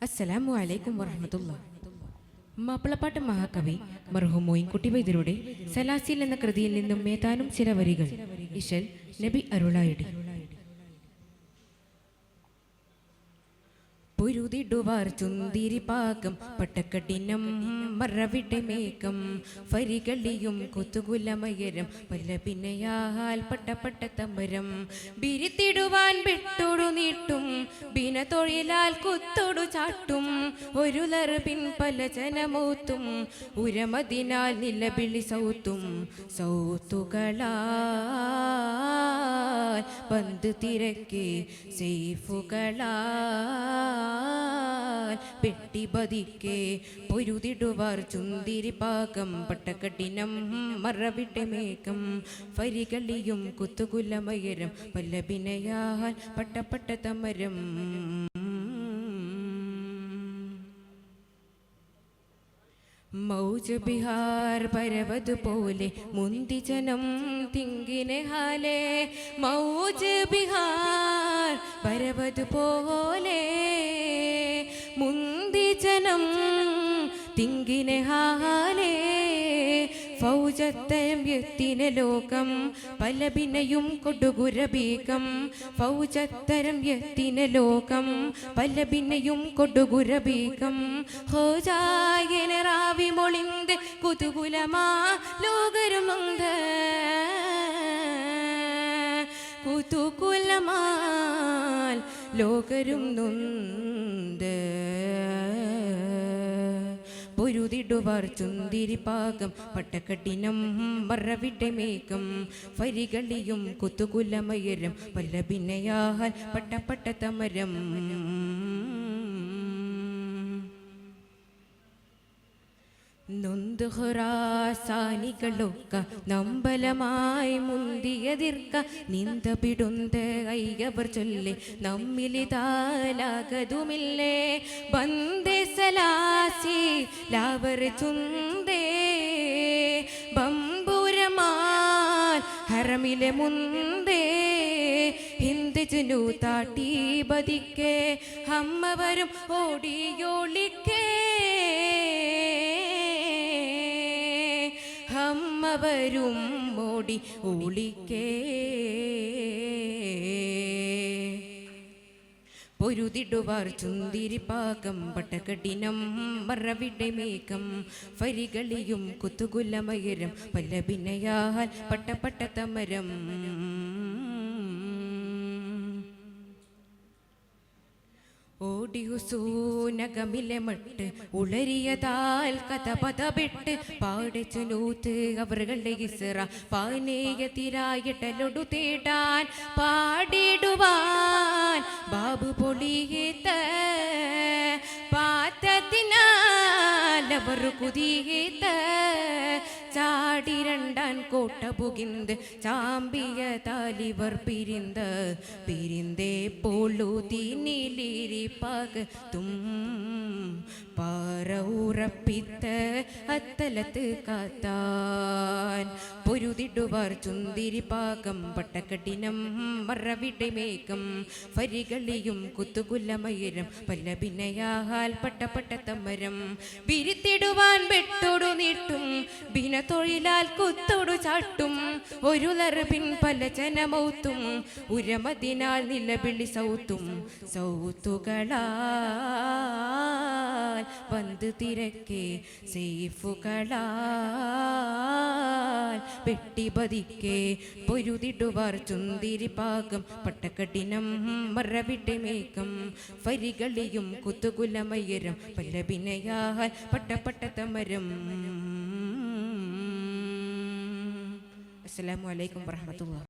അസ്സലാമു അലൈക്കും വറഹ്മത്തുള്ളാഹി. മാപ്പിളപ്പാട്ട് മഹാകവി മർഹൂം മോയിൻകുട്ടി വൈദ്യരുടെ സലാസിൽ എന്ന കൃതിയിൽ നിന്നും ഏതാനും ചില വരികൾ. ഇശൽ നബി അരുളായിടി. പൊരുതിടുവാർ ചുന്തിരി പാകം പട്ടക്കടിനം മറവിട്ടെ മേക്കം ഫരികളിയും കുത്തുകുലമയരം പല്ലപിന്നയാൽ പട്ടപ്പട്ട തമരം ബിരിത്തിടുവാൻ വിട്ടോടു നീട്ടും ബിന തൊഴിലാൽ കുത്തോടു ചാട്ടും ഒരു ലർപിൻ പല ജനമൂത്തും ഉരമതിനാൽ നിലവിളി സൗത്തും സൗത്തുകളാൽ പന്ത് തിരക്കെ സേഫുകളാൽ പെട്ടി പതിക്കെ പൊരുതിടുവാർ ചുന്തിരി പാകം പട്ടക്കടിനം മറവിട്ടെ മേക്കം ഫരികളിയും കുത്തുകുലമയരം പല്ലപിനയാൽ പട്ടപ്പട്ട തമരം മൗജ് ബിഹാർ പരവത് പോലെ മുന്തി ജനം തിങ്കിനെ ഹാലേ മൗജ് ബിഹാർ പരവത് പോലെ മുന്തി ജനം തിങ്കിനെ ഹാലേ ഫൗജത്തരം എത്തിന ലോകം പലപിനയും കൊടുകുരബീകം ഫൗജത്തരം എത്തിന ലോകം പലപിനയും കൊടുകുരബീകം ഹോജായന റാവി മൊളിന്ത് കുതുകുലമാ ലോകരുമന്ത് കുതുകുലമാൽ ലോകരും നൊന്ത് പൊരുതിടുവാർ ചുന്തിരി പാകം പട്ടക്കടിനം മറവിട്ടെ മേക്കം ഫരികളിയും കുത്തുകുലമയരം പല്ലപിനയാൽ പട്ടപ്പട്ട തമരം നൊന്ത് ഹൊറാസാനികളൊക്കെ നമ്പലമായി മുന്തിയതിർക്ക നിന്ദപിടുന്ത് ഐയവർ ചൊല്ലെ നമ്മിലിതാലാകതുമില്ലേ ബന്ദേ സലാസി ലാവർ ചുന്തേ ബമ്പൂരമാൽ ഹറമിലെ മുന്തേ ഹിന്ദു ജനു താട്ടി ബതിക്കെ അമ്മവരും ഓടിയോളിക്കേ അമ്മവരും ഓടി ഒളിക്കേ പൊരുതിടുവാർ ചുന്തിരി പാകം പട്ടകടിനം മറവിട്ടെ മേക്കം ഫരികളിയും കുത്തുകുലമയരം പല്ലപിനയാൽ പട്ടപ്പട്ട തമരം ഓടിയുസൂനകമിലെ മട്ട് ഉളരിയതാൽ കഥ പതപിട്ട് പാടിച്ചു നൂത്ത് അവരുടെ ഇസ്ര പാനേയത്തിരായിട്ടലൊടു തേടാൻ പാടിടുവാൻ ബാബു പൊളിയേത്ത പാത്തത്തിനാൽ അവർ കുതിയേത്ത ചാടിരണ്ടാൻ കോട്ട പുകിന്ത് ചാമ്പിയ താലിവർ പിരിന്തേ പോളു തീനിലിരിപ്പാകത്തും പാറ അത്തലത്ത് കാത്താൻ പൊരുതിടുവാർ ചുന്തിരി പാകം പട്ടക്കടിനം മറവിട്ടെ മേക്കം ഫരികളിയും കുത്തുകുലമയരം പല്ലപിനയാൽ പട്ടപ്പട്ട തമരം ബിരിത്തിടുവാൻ വെട്ടോടു നീട്ടും ബിന തൊഴിലാൽ കുത്തോടു ചാട്ടും ഒരു ലർപിൻ പല ജനമൗത്തും ഉരമതിനാൽ നിലവിളി സൗത്തും സൗത്തുകളാൽ പന്ത് തിരക്കെ സേഫുകളാൽ പെട്ടി പതിക്കെ പൊരുതിടുവാർ ചുന്തിരി പാകം പട്ടക്കടിനം മറവിട്ടെ മേക്കം ഫരികളിയും കുത്തുകുലമയരം പല്ലപിനയാൽ പട്ടപ്പട്ട തമരം. അസ്സലാമു അലൈക്കും വറഹ്മത്തുള്ളാഹി.